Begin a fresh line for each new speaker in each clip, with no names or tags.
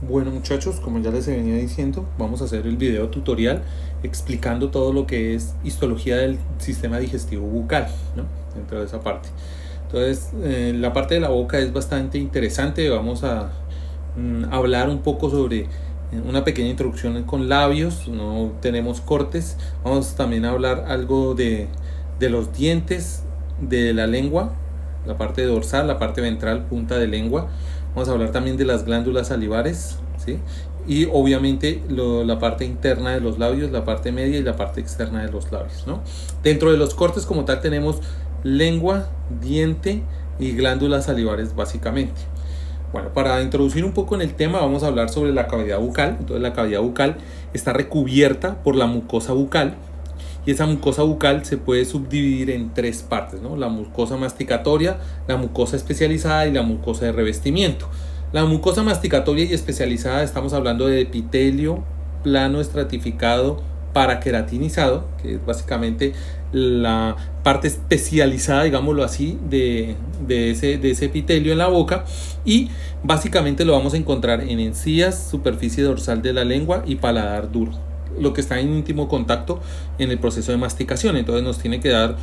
Bueno muchachos, como ya les venía diciendo, vamos a hacer el video tutorial explicando todo lo que es histología del sistema digestivo bucal, ¿no? Dentro de esa parte. Entonces, la parte de la boca es bastante interesante. Vamos a hablar un poco sobre una pequeña introducción con labios, no tenemos cortes. Vamos también a hablar algo de los dientes, de la lengua, la parte dorsal, la parte ventral, punta de lengua. Vamos a hablar también de las glándulas salivares, ¿sí? Y obviamente la parte interna de los labios, la parte media y la parte externa de los labios, ¿no? Dentro de los cortes como tal tenemos lengua, diente y glándulas salivares básicamente. Bueno, para introducir un poco en el tema vamos a hablar sobre la cavidad bucal. Entonces la cavidad bucal está recubierta por la mucosa bucal, y esa mucosa bucal se puede subdividir en tres partes, ¿no? La mucosa masticatoria, la mucosa especializada y la mucosa de revestimiento. La mucosa masticatoria y especializada, estamos hablando de epitelio plano estratificado paraqueratinizado, que es básicamente la parte especializada, digámoslo así, de ese epitelio en la boca, y básicamente lo vamos a encontrar en encías, superficie dorsal de la lengua y paladar duro, lo que está en íntimo contacto en el proceso de masticación. Entonces nos tiene que dar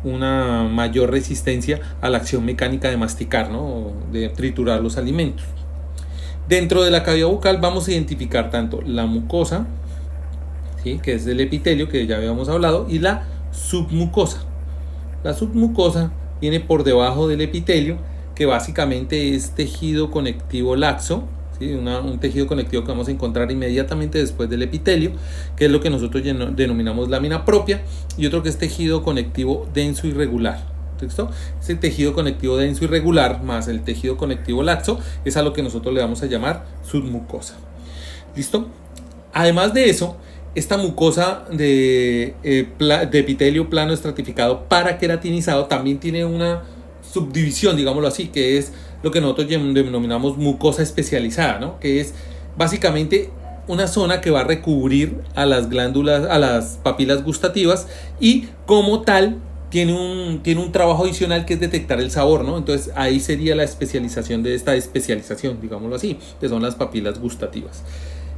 una mayor resistencia a la acción mecánica de masticar, ¿no? De triturar los alimentos. Dentro de la cavidad bucal vamos a identificar tanto la mucosa, ¿sí?, que es el epitelio que ya habíamos hablado, y la submucosa. La submucosa viene por debajo del epitelio, que básicamente es tejido conectivo laxo, ¿sí? Un tejido conectivo que vamos a encontrar inmediatamente después del epitelio, que es lo que nosotros denominamos lámina propia, y otro que es tejido conectivo denso y regular. ¿Listo? Ese tejido conectivo denso y regular más el tejido conectivo laxo es a lo que nosotros le vamos a llamar submucosa. ¿Listo? Además de eso, esta mucosa de epitelio plano estratificado paraqueratinizado también tiene una subdivisión, digámoslo así, que es lo que nosotros denominamos mucosa especializada, ¿no? Que es básicamente una zona que va a recubrir a las glándulas, a las papilas gustativas, y como tal tiene un trabajo adicional que es detectar el sabor, ¿no? Entonces ahí sería la especialización de esta especialización, digámoslo así, que son las papilas gustativas.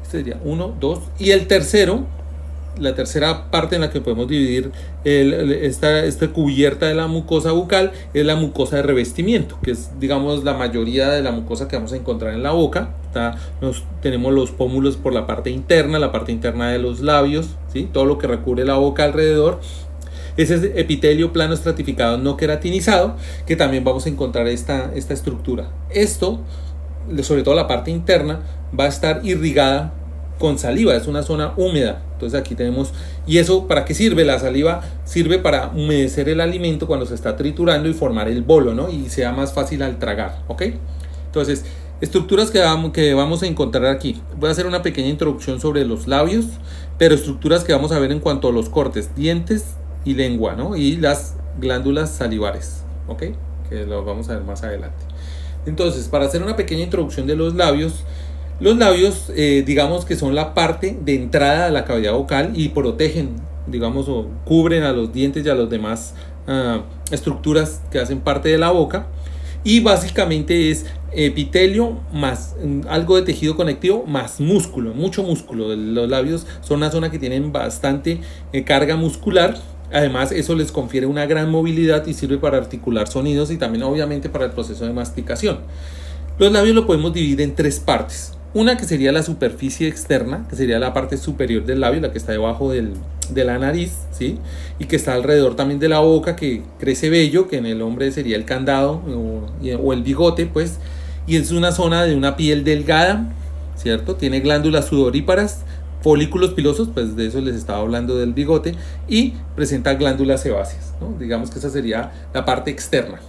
Este sería 1, 2, y el tercero, la tercera parte en la que podemos dividir esta cubierta de la mucosa bucal es la mucosa de revestimiento, que es, digamos, la mayoría de la mucosa que vamos a encontrar en la boca. Tenemos los pómulos por la parte interna de los labios, ¿sí? Todo lo que recubre la boca alrededor. Ese es epitelio plano estratificado no queratinizado, que también vamos a encontrar esta estructura. Esto, sobre todo la parte interna, va a estar irrigada con saliva, es una zona húmeda. Entonces aquí tenemos, ¿y eso para qué sirve? La saliva sirve para humedecer el alimento cuando se está triturando y formar el bolo, ¿no? Y sea más fácil al tragar, ¿ok? Entonces, estructuras que vamos a encontrar aquí. Voy a hacer una pequeña introducción sobre los labios, pero estructuras que vamos a ver en cuanto a los cortes, dientes y lengua, ¿no? Y las glándulas salivares, ¿ok? Que lo vamos a ver más adelante. Entonces, para hacer una pequeña introducción de los labios, digamos que son la parte de entrada a la cavidad bucal y protegen, digamos, o cubren a los dientes y a las demás estructuras que hacen parte de la boca. Y básicamente es epitelio más algo de tejido conectivo más músculo, mucho músculo. Los labios son una zona que tienen bastante carga muscular. Además, eso les confiere una gran movilidad y sirve para articular sonidos y también obviamente para el proceso de masticación. Los labios lo podemos dividir en tres partes. Una que sería la superficie externa, que sería la parte superior del labio, la que está debajo de la nariz, ¿sí? Y que está alrededor también de la boca, que crece vello, que en el hombre sería el candado o el bigote, pues. Y es una zona de una piel delgada, ¿cierto? Tiene glándulas sudoríparas, folículos pilosos, pues de eso les estaba hablando del bigote, y presenta glándulas sebáceas, ¿no? Digamos que esa sería la parte externa.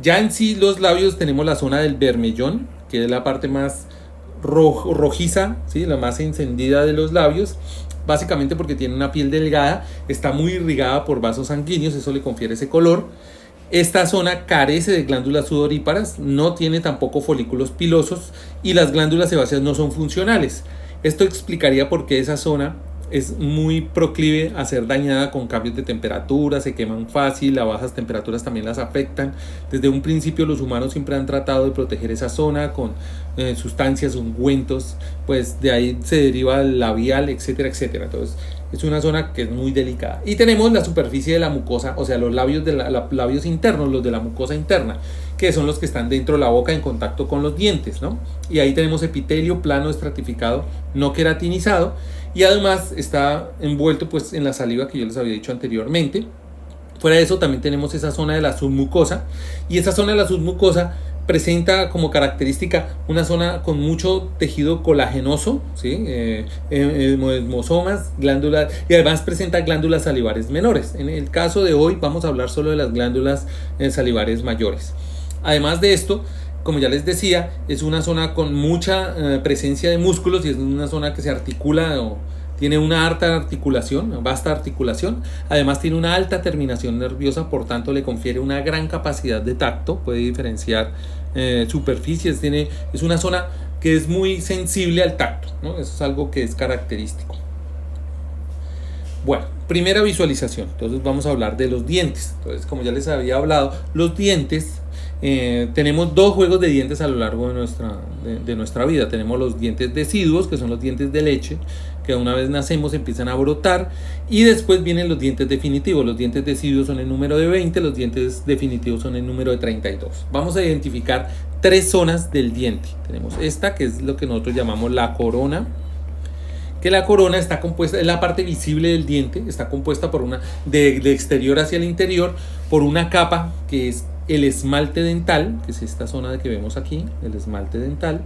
Ya en sí los labios tenemos la zona del bermellón, que es la parte más rojiza, ¿sí? La más encendida de los labios, básicamente porque tiene una piel delgada, está muy irrigada por vasos sanguíneos, eso le confiere ese color. Esta zona carece de glándulas sudoríparas, no tiene tampoco folículos pilosos y las glándulas sebáceas no son funcionales. Esto explicaría por qué esa zona es muy proclive a ser dañada con cambios de temperatura, se queman fácil, a bajas temperaturas también las afectan. Desde un principio los humanos siempre han tratado de proteger esa zona con sustancias, ungüentos, pues de ahí se deriva el labial, etcétera, etcétera. Entonces es una zona que es muy delicada. Y tenemos la superficie de la mucosa, o sea, los labios, labios internos, los de la mucosa interna, que son los que están dentro de la boca en contacto con los dientes, ¿no? Y ahí tenemos epitelio plano estratificado, no queratinizado, y además está envuelto pues en la saliva que yo les había dicho anteriormente. Fuera de eso también tenemos esa zona de la submucosa, y esa zona de la submucosa presenta como característica una zona con mucho tejido colagenoso, ¿sí? Desmosomas, glándulas, y además presenta glándulas salivares menores. En el caso de hoy vamos a hablar solo de las glándulas salivares mayores. Además de esto, como ya les decía, es una zona con mucha presencia de músculos, y es una zona que se articula o tiene una alta articulación, una vasta articulación. Además tiene una alta terminación nerviosa, por tanto le confiere una gran capacidad de tacto, puede diferenciar superficies, es una zona que es muy sensible al tacto, ¿no? Eso es algo que es característico. Bueno, primera visualización. Entonces vamos a hablar de los dientes. Entonces, como ya les había hablado, los dientes, tenemos dos juegos de dientes a lo largo de nuestra vida. Tenemos los dientes deciduos, que son los dientes de leche, que una vez nacemos empiezan a brotar, y después vienen los dientes definitivos. Los dientes deciduos son el número de 20, los dientes definitivos son el número de 32. Vamos a identificar tres zonas del diente. Tenemos esta, que es lo que nosotros llamamos la corona, que la corona está compuesta, es la parte visible del diente, está compuesta por de exterior hacia el interior, por una capa que es el esmalte dental, que es esta zona que vemos aquí, el esmalte dental.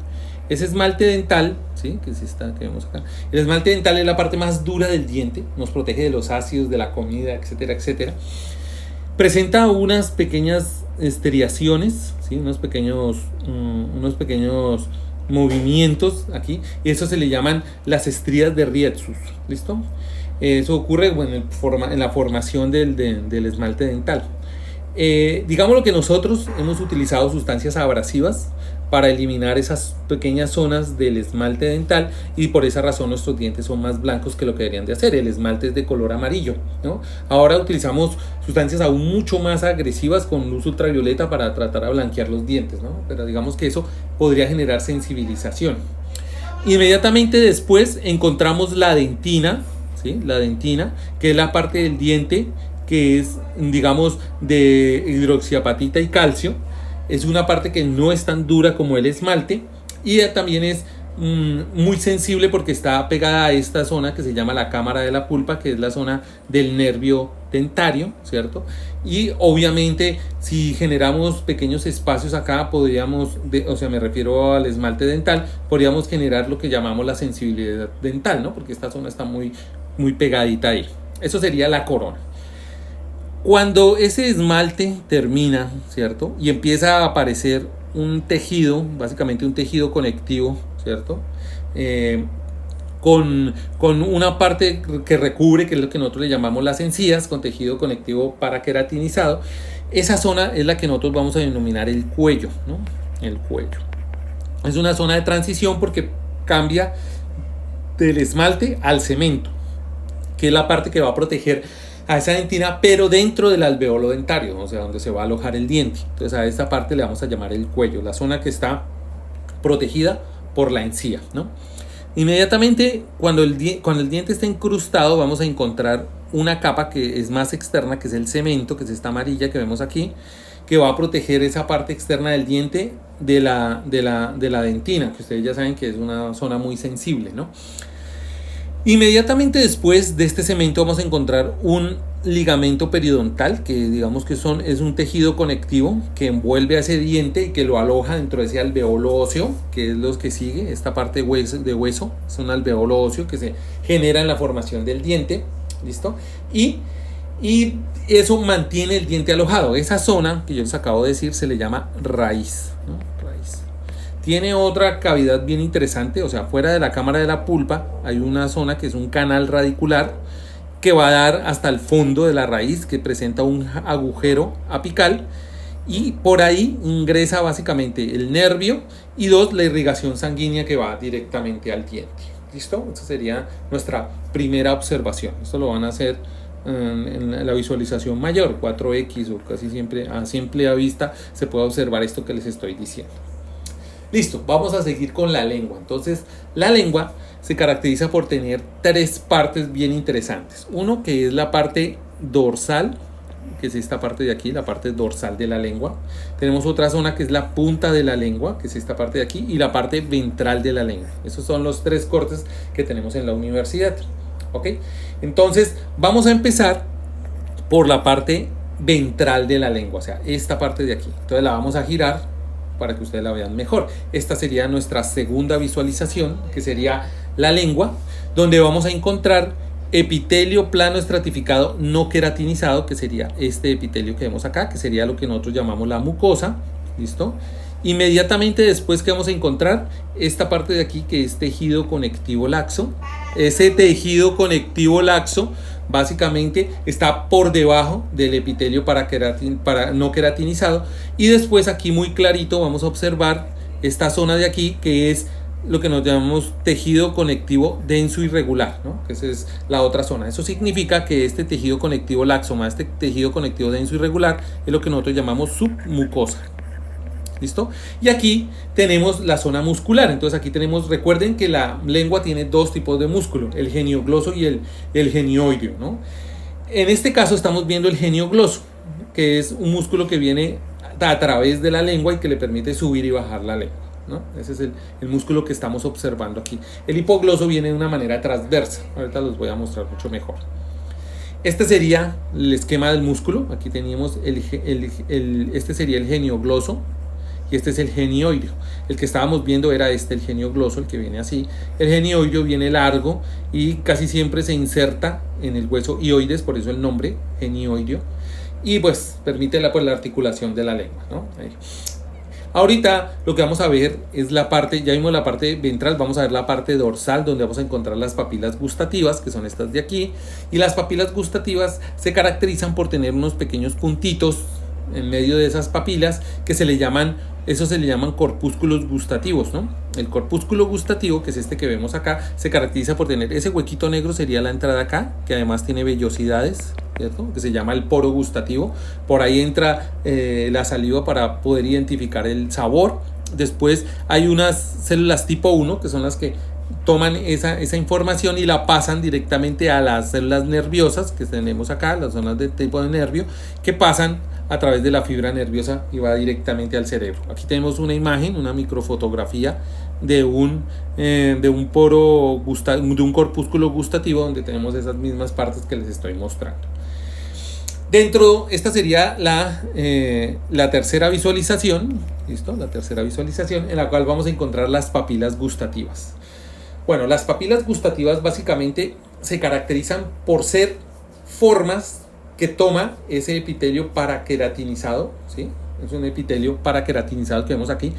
Ese esmalte dental, ¿sí? Que es esta que vemos acá. El esmalte dental es la parte más dura del diente, nos protege de los ácidos, de la comida, etcétera, etcétera. Presenta unas pequeñas estriaciones, ¿sí? unos pequeños movimientos aquí, y eso se le llaman las estrías de Rietzus. ¿Listo? Eso ocurre en la formación del esmalte dental. Digamos lo que nosotros hemos utilizado sustancias abrasivas para eliminar esas pequeñas zonas del esmalte dental, y por esa razón nuestros dientes son más blancos que lo que deberían de hacer. El esmalte es de color amarillo, ¿no? Ahora utilizamos sustancias aún mucho más agresivas con luz ultravioleta para tratar de blanquear los dientes, ¿no? Pero digamos que eso podría generar sensibilización. Inmediatamente después encontramos la dentina, ¿sí? La dentina, que es la parte del diente que es, digamos, de hidroxiapatita y calcio. Es una parte que no es tan dura como el esmalte, y también es muy sensible porque está pegada a esta zona que se llama la cámara de la pulpa, que es la zona del nervio dentario, ¿cierto? Y obviamente si generamos pequeños espacios acá, podríamos, o sea, me refiero al esmalte dental, podríamos generar lo que llamamos la sensibilidad dental, ¿no? Porque esta zona está muy pegadita ahí. Eso sería la corona. Cuando ese esmalte termina, ¿cierto? Y empieza a aparecer un tejido, básicamente un tejido conectivo, ¿cierto? Con una parte que recubre, que es lo que nosotros le llamamos las encías, con tejido conectivo paraqueratinizado. Esa zona es la que nosotros vamos a denominar el cuello, ¿no? El cuello. Es una zona de transición porque cambia del esmalte al cemento, que es la parte que va a proteger a esa dentina, pero dentro del alveolo dentario, o sea, donde se va a alojar el diente. Entonces a esta parte le vamos a llamar el cuello, la zona que está protegida por la encía, ¿no? Inmediatamente cuando el diente está incrustado, vamos a encontrar una capa que es más externa, que es el cemento, que es esta amarilla que vemos aquí, que va a proteger esa parte externa del diente de la dentina, que ustedes ya saben que es una zona muy sensible, ¿no? Inmediatamente después de este cemento vamos a encontrar un ligamento periodontal, que digamos que es un tejido conectivo que envuelve a ese diente y que lo aloja dentro de ese alveolo óseo, que es lo que sigue, esta parte de hueso, es un alveolo óseo que se genera en la formación del diente, ¿listo? Y eso mantiene el diente alojado. Esa zona que yo les acabo de decir se le llama raíz, ¿no? Raíz. Tiene otra cavidad bien interesante, o sea, fuera de la cámara de la pulpa hay una zona que es un canal radicular que va a dar hasta el fondo de la raíz, que presenta un agujero apical, y por ahí ingresa básicamente el nervio y la irrigación sanguínea que va directamente al diente, ¿Listo? Esta sería nuestra primera observación. Esto lo van a hacer en la visualización mayor, 4X o casi siempre a simple vista se puede observar esto que les estoy diciendo. Listo, vamos a seguir con la lengua. Entonces, la lengua se caracteriza por tener tres partes bien interesantes. Uno que es la parte dorsal, que es esta parte de aquí, la parte dorsal de la lengua. Tenemos otra zona que es la punta de la lengua, que es esta parte de aquí, y la parte ventral de la lengua. Esos son los tres cortes que tenemos en la universidad. ¿Ok? Entonces, vamos a empezar por la parte ventral de la lengua, o sea, esta parte de aquí. Entonces la vamos a girar para que ustedes la vean mejor. Esta sería nuestra segunda visualización, que sería la lengua, donde vamos a encontrar epitelio plano estratificado no queratinizado, que sería este epitelio que vemos acá, que sería lo que nosotros llamamos la mucosa. ¿Listo? Inmediatamente después que vamos a encontrar esta parte de aquí, que es tejido conectivo laxo. Ese tejido conectivo laxo básicamente está por debajo del epitelio para no queratinizado, y después aquí muy clarito vamos a observar esta zona de aquí, que es lo que nos llamamos tejido conectivo denso irregular, ¿no? Que esa es la otra zona. Eso significa que este tejido conectivo laxo más este tejido conectivo denso irregular es lo que nosotros llamamos submucosa. ¿Listo? Y aquí tenemos la zona muscular. Entonces aquí tenemos, recuerden que la lengua tiene dos tipos de músculo, el geniogloso y el genioideo, ¿no? En este caso estamos viendo el geniogloso, que es un músculo que viene a través de la lengua y que le permite subir y bajar la lengua, ¿no? Ese es el músculo que estamos observando aquí. El hipogloso viene de una manera transversa. Ahorita los voy a mostrar mucho mejor. Este sería el esquema del músculo. Aquí teníamos este sería el geniogloso. Y este es el genioideo. El que estábamos viendo era el geniogloso, el que viene así. El genioideo viene largo y casi siempre se inserta en el hueso ioides, por eso el nombre, genioideo. Y pues permite la articulación de la lengua, ¿no? Ahí. Ahorita lo que vamos a ver es la parte, ya vimos la parte ventral, vamos a ver la parte dorsal, donde vamos a encontrar las papilas gustativas, que son estas de aquí. Y las papilas gustativas se caracterizan por tener unos pequeños puntitos en medio de esas papilas que se le llaman corpúsculos gustativos, ¿no? El corpúsculo gustativo, que es este que vemos acá, se caracteriza por tener ese huequito negro, sería la entrada acá, que además tiene vellosidades, ¿cierto? Que se llama el poro gustativo. Por ahí entra la saliva para poder identificar el sabor. Después hay unas células tipo 1, que son las que toman esa información y la pasan directamente a las células nerviosas que tenemos acá, las zonas de tipo de nervio, que pasan a través de la fibra nerviosa y va directamente al cerebro. Aquí tenemos una imagen, una microfotografía de un corpúsculo gustativo, donde tenemos esas mismas partes que les estoy mostrando. Esta sería la tercera visualización, ¿listo? La tercera visualización, en la cual vamos a encontrar las papilas gustativas. Bueno, las papilas gustativas básicamente se caracterizan por ser formas que toma ese epitelio paraqueratinizado, ¿sí? Es un epitelio paraqueratinizado que vemos aquí,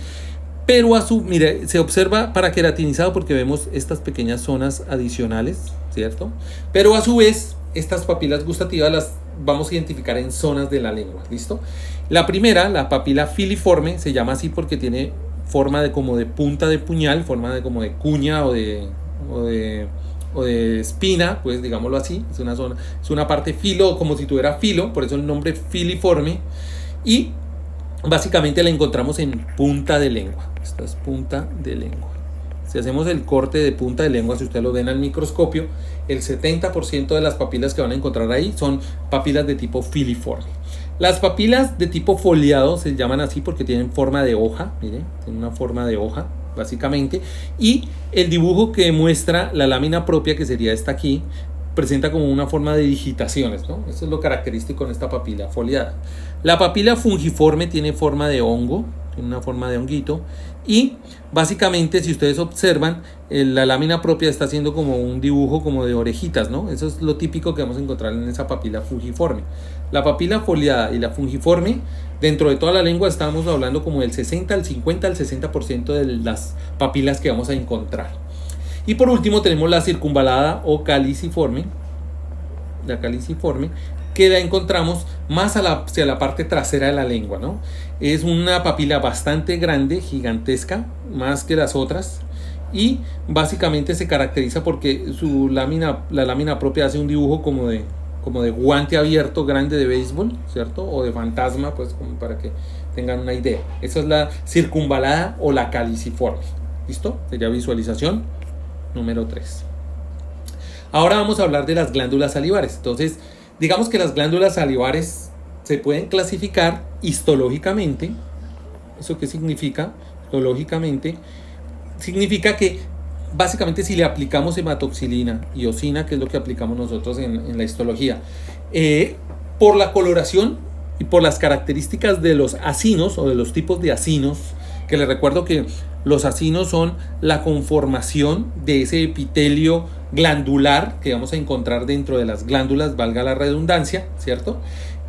pero mire, se observa paraqueratinizado porque vemos estas pequeñas zonas adicionales, ¿cierto? Pero a su vez, estas papilas gustativas las vamos a identificar en zonas de la lengua, ¿listo? La primera, la papila filiforme, se llama así porque tiene forma como de punta de puñal, forma como de cuña o de espina, pues digámoslo así. Es una parte filo, como si tuviera filo, por eso el nombre filiforme. Y básicamente la encontramos en punta de lengua. Esta es punta de lengua. Si hacemos el corte de punta de lengua, si ustedes lo ven al microscopio, el 70% de las papilas que van a encontrar ahí son papilas de tipo filiforme. Las papilas de tipo foliado se llaman así porque tienen forma de hoja, miren, tienen una forma de hoja básicamente, y el dibujo que muestra la lámina propia, que sería esta aquí, presenta como una forma de digitaciones, ¿no? Eso es lo característico en esta papila foliada. La papila fungiforme tiene forma de hongo, tiene una forma de honguito, y básicamente, si ustedes observan, la lámina propia está haciendo como un dibujo como de orejitas, ¿no? Eso es lo típico que vamos a encontrar en esa papila fungiforme. La papila foliada y la fungiforme, dentro de toda la lengua estamos hablando como del 60 al 50 al 60% de las papilas que vamos a encontrar. Y por último tenemos la circunvalada o caliciforme, la caliciforme, que la encontramos más hacia la parte trasera de la lengua, ¿no? Es una papila bastante grande, gigantesca, más que las otras, y básicamente se caracteriza porque la lámina propia hace un dibujo como de guante abierto grande de béisbol, ¿cierto? O de fantasma, pues como para que tengan una idea. Esa es la circunvalada o la caliciforme. ¿Listo? Sería visualización número 3. Ahora vamos a hablar de las glándulas salivares. Entonces, digamos que las glándulas salivares se pueden clasificar histológicamente. ¿Eso qué significa? Histológicamente significa que básicamente si le aplicamos hematoxilina y eosina, que es lo que aplicamos nosotros en la histología, por la coloración y por las características de los acinos o de los tipos de acinos, que les recuerdo que los acinos son la conformación de ese epitelio glandular que vamos a encontrar dentro de las glándulas, valga la redundancia, ¿cierto?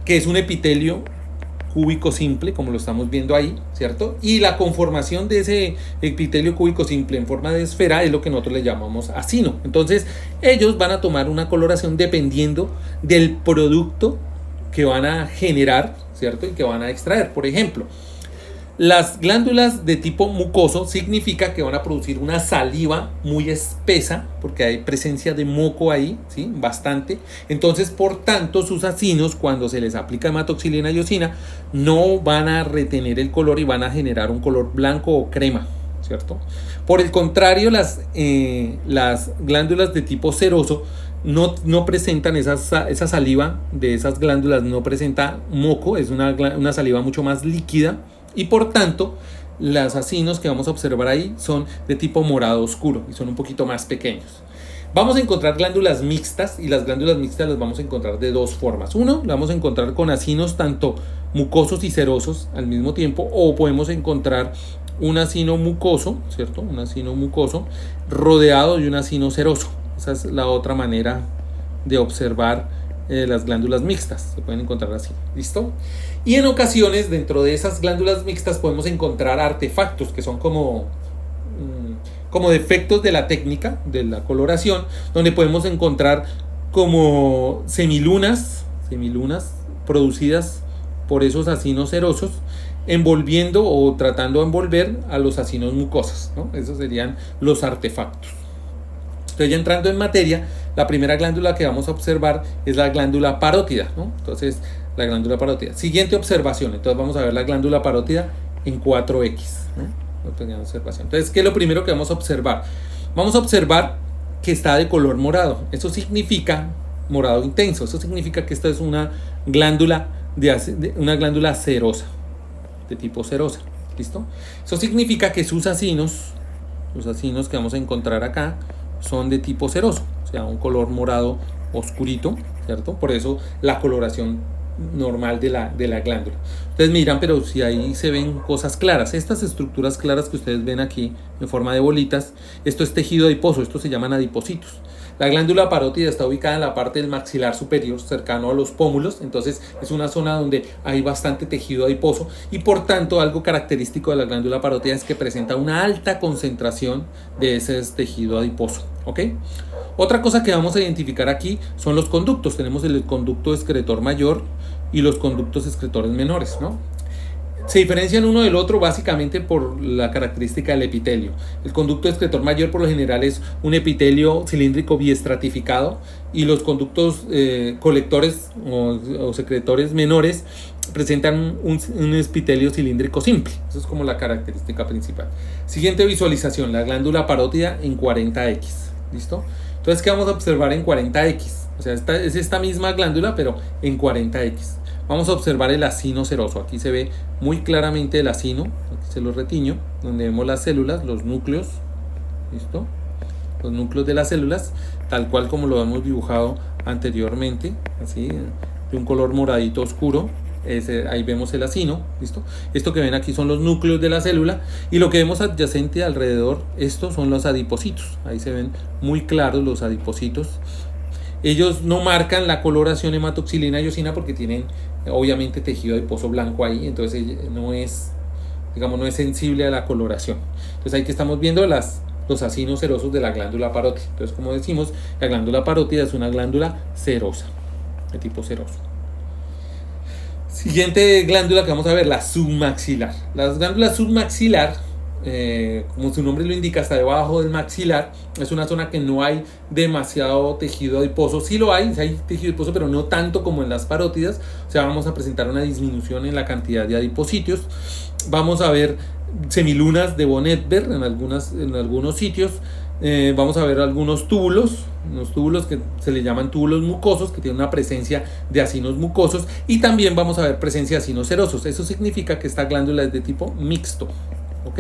Que es un epitelio cúbico simple, como lo estamos viendo ahí, ¿cierto? Y la conformación de ese epitelio cúbico simple en forma de esfera es lo que nosotros le llamamos acino. Entonces, ellos van a tomar una coloración dependiendo del producto que van a generar, ¿cierto? Y que van a extraer. Por ejemplo, las glándulas de tipo mucoso significa que van a producir una saliva muy espesa porque hay presencia de moco ahí, ¿sí? Bastante. Entonces, por tanto, sus acinos, cuando se les aplica hematoxilina y eosina, no van a retener el color y van a generar un color blanco o crema, ¿cierto? Por el contrario, las glándulas de tipo seroso no presentan esa saliva de esas glándulas, no presenta moco, es una saliva mucho más líquida. Y por tanto, los acinos que vamos a observar ahí son de tipo morado oscuro y son un poquito más pequeños. Vamos a encontrar glándulas mixtas y las glándulas mixtas las vamos a encontrar de dos formas. Uno, la vamos a encontrar con acinos tanto mucosos y serosos al mismo tiempo, o podemos encontrar un acino mucoso, ¿cierto? Un acino mucoso rodeado de un acino seroso. Esa es la otra manera de observar las glándulas mixtas, se pueden encontrar así, ¿listo? Y en ocasiones dentro de esas glándulas mixtas podemos encontrar artefactos que son como defectos de la técnica de la coloración, donde podemos encontrar como semilunas producidas por esos acinos serosos envolviendo o tratando de envolver a los acinos mucosos, ¿no? Esos serían los artefactos. Entonces, ya entrando en materia, la primera glándula que vamos a observar es la glándula parótida, ¿no? Entonces, la glándula parótida. Siguiente observación. Entonces, vamos a ver la glándula parótida en 4X, ¿no? Entonces, ¿qué es lo primero que vamos a observar? Vamos a observar que está de color morado. Eso significa morado intenso. Eso significa que esta es una glándula serosa, de tipo serosa. ¿Listo? Eso significa que sus acinos que vamos a encontrar acá, son de tipo seroso, o sea, un color morado oscurito, ¿cierto? Por eso la coloración normal de la glándula. Ustedes miran, pero si ahí se ven cosas claras, estas estructuras claras que ustedes ven aquí en forma de bolitas, esto es tejido adiposo, estos se llaman adipocitos. La glándula parótida está ubicada en la parte del maxilar superior, cercano a los pómulos, entonces es una zona donde hay bastante tejido adiposo y por tanto algo característico de la glándula parótida es que presenta una alta concentración de ese tejido adiposo, ¿ok? Otra cosa que vamos a identificar aquí son los conductos. Tenemos el conducto excretor mayor y los conductos excretores menores, ¿no? Se diferencian uno del otro básicamente por la característica del epitelio. El conducto excretor mayor por lo general es un epitelio cilíndrico biestratificado y los conductos colectores o secretores menores presentan un epitelio cilíndrico simple. Eso es como la característica principal. Siguiente visualización, la glándula parótida en 40X. ¿Listo? Entonces, ¿qué vamos a observar en 40X? O sea, es esta misma glándula, pero en 40X. Vamos a observar el acino seroso. Aquí se ve muy claramente el acino. Aquí se lo retiño, donde vemos las células, los núcleos. ¿Listo? Los núcleos de las células, tal cual como lo hemos dibujado anteriormente. Así, de un color moradito oscuro. Ahí vemos el acino. ¿Listo? Esto que ven aquí son los núcleos de la célula. Y lo que vemos adyacente alrededor, estos son los adipocitos. Ahí se ven muy claros los adipocitos. Ellos no marcan la coloración hematoxilina y eosina porque tienen obviamente tejido adiposo blanco ahí, entonces no es sensible a la coloración. Entonces ahí que estamos viendo los acinos serosos de la glándula parótida. Entonces, como decimos, la glándula parótida es una glándula serosa, de tipo seroso. Siguiente glándula que vamos a ver, la submaxilar. Las glándulas submaxilar como su nombre lo indica, está debajo del maxilar. Es una zona que no hay demasiado tejido adiposo. Sí lo hay tejido adiposo, pero no tanto como en las parótidas. O sea, vamos a presentar una disminución en la cantidad de adipositios. Vamos a ver semilunas de von Edberg en algunos sitios. Vamos a ver algunos túbulos, unos túbulos que se le llaman túbulos mucosos, que tienen una presencia de acinos mucosos, y también vamos a ver presencia de acinos serosos. Eso significa que esta glándula es de tipo mixto, ¿ok?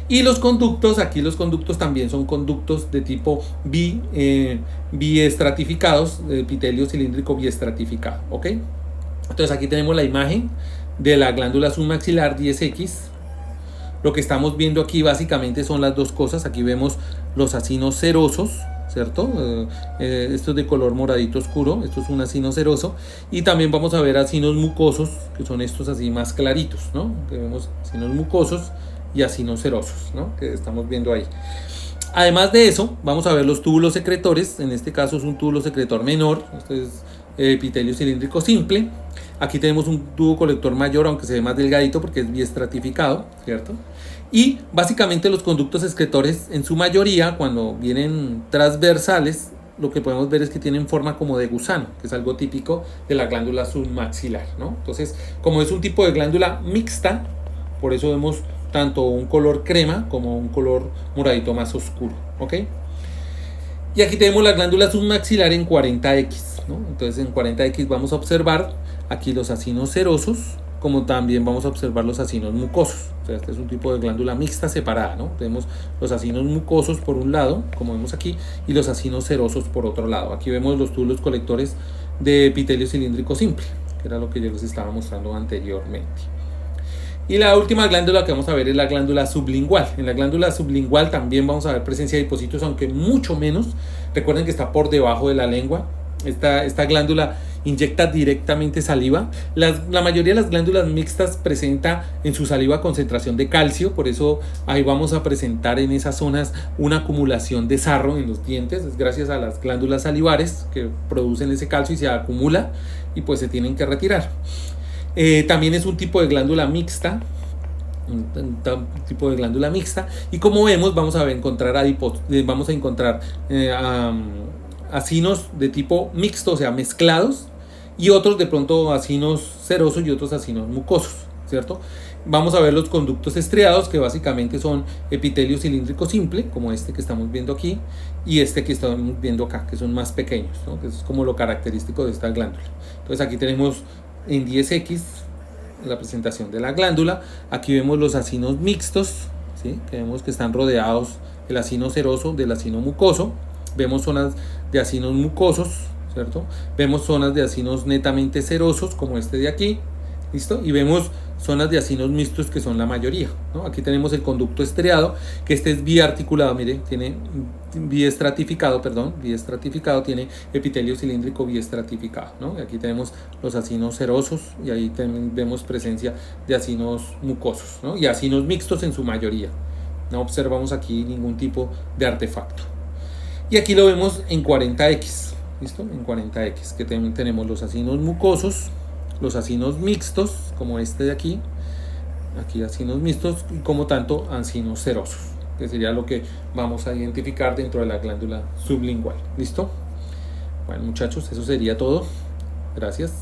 Y los conductos, aquí los conductos también son conductos de tipo biestratificados, epitelio cilíndrico biestratificado, ¿ok? Entonces aquí tenemos la imagen de la glándula submaxilar 10X. Lo que estamos viendo aquí básicamente son las dos cosas. Aquí vemos los acinos serosos, ¿cierto? Esto es de color moradito oscuro, esto es un acino seroso. Y también vamos a ver acinos mucosos, que son estos así más claritos, ¿no? Que vemos acinos mucosos y acinos serosos, ¿no? Que estamos viendo ahí. Además de eso, vamos a ver los túbulos secretores. En este caso es un túbulo secretor menor. Este es epitelio cilíndrico simple. Aquí tenemos un tubo colector mayor, aunque se ve más delgadito porque es biestratificado, ¿cierto? Y básicamente los conductos excretores, en su mayoría, cuando vienen transversales, lo que podemos ver es que tienen forma como de gusano, que es algo típico de la glándula submaxilar, ¿no? Entonces, como es un tipo de glándula mixta, por eso vemos tanto un color crema como un color moradito más oscuro, ¿ok? Y aquí tenemos la glándula submaxilar en 40X, ¿no? Entonces en 40X vamos a observar aquí los acinos serosos, como también vamos a observar los acinos mucosos. O sea, este es un tipo de glándula mixta separada, ¿no? Tenemos los acinos mucosos por un lado, como vemos aquí, y los acinos serosos por otro lado. Aquí vemos los túbulos colectores de epitelio cilíndrico simple, que era lo que yo les estaba mostrando anteriormente. Y la última glándula que vamos a ver es la glándula sublingual. En la glándula sublingual también vamos a ver presencia de adipositos, aunque mucho menos. Recuerden que está por debajo de la lengua. Esta glándula inyecta directamente saliva. La mayoría de las glándulas mixtas presenta en su saliva concentración de calcio, por eso ahí vamos a presentar en esas zonas una acumulación de sarro en los dientes. Es gracias a las glándulas salivares que producen ese calcio y se acumula y pues se tienen que retirar. También es un tipo de glándula mixta, y como vemos vamos a encontrar acinos de tipo mixto, o sea mezclados, y otros de pronto acinos serosos y otros acinos mucosos, ¿cierto? Vamos a ver los conductos estriados, que básicamente son epitelio cilíndrico simple, como este que estamos viendo aquí, y este que estamos viendo acá, que son más pequeños, ¿no? Que es como lo característico de esta glándula. Entonces aquí tenemos en 10X la presentación de la glándula. Aquí vemos los acinos mixtos, ¿sí? Que vemos que están rodeados el acino seroso del acino mucoso. Vemos zonas de acinos mucosos, ¿cierto? Vemos zonas de acinos netamente serosos, como este de aquí, ¿listo? Y vemos zonas de acinos mixtos, que son la mayoría, ¿no? Aquí tenemos el conducto estriado, que este es biarticulado, mire, tiene biestratificado, tiene epitelio cilíndrico biestratificado, ¿no? Y aquí tenemos los acinos serosos, y ahí también vemos presencia de acinos mucosos, ¿no? Y acinos mixtos en su mayoría. No observamos aquí ningún tipo de artefacto. Y aquí lo vemos en 40X, ¿listo? En 40X, que tenemos los acinos mucosos, los acinos mixtos, como este de aquí acinos mixtos, y como tanto acinos serosos, que sería lo que vamos a identificar dentro de la glándula sublingual. ¿Listo? Bueno, muchachos, eso sería todo. Gracias.